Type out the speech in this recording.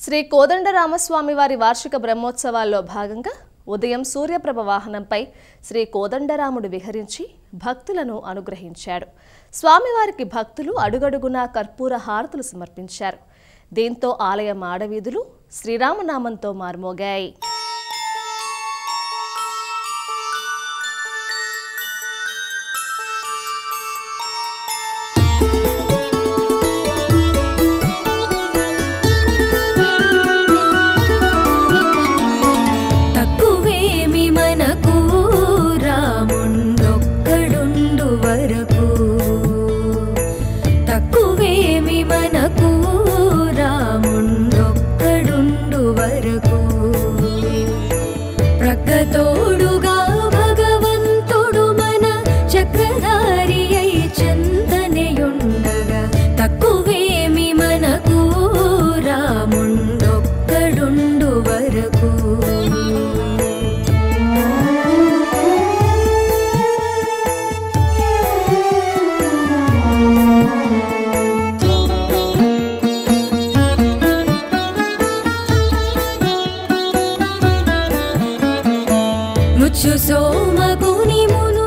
శ్రీ కోదండరామస్వామి వారి వార్షిక బ్రహ్మోత్సవాల్లో భాగంగా ఉదయం సూర్యప్రభ వాహనంపై శ్రీ కోదండరాముడు విహరించి భక్తులను అనుగ్రహించాడు. స్వామివారికి భక్తులు అడుగడుగునా కర్పూర హారతులు సమర్పించారు. దీంతో ఆలయ మాడవీధులు శ్రీరామనామంతో మార్మోగాయి. ప్రగతోడుగా భగవంతుడు మన చక్రధారి అయి చందనయుండగా తక్కువేమి మనకు రాముండొక్కడుండు వరకు. ముచ్చు సోమగుని మును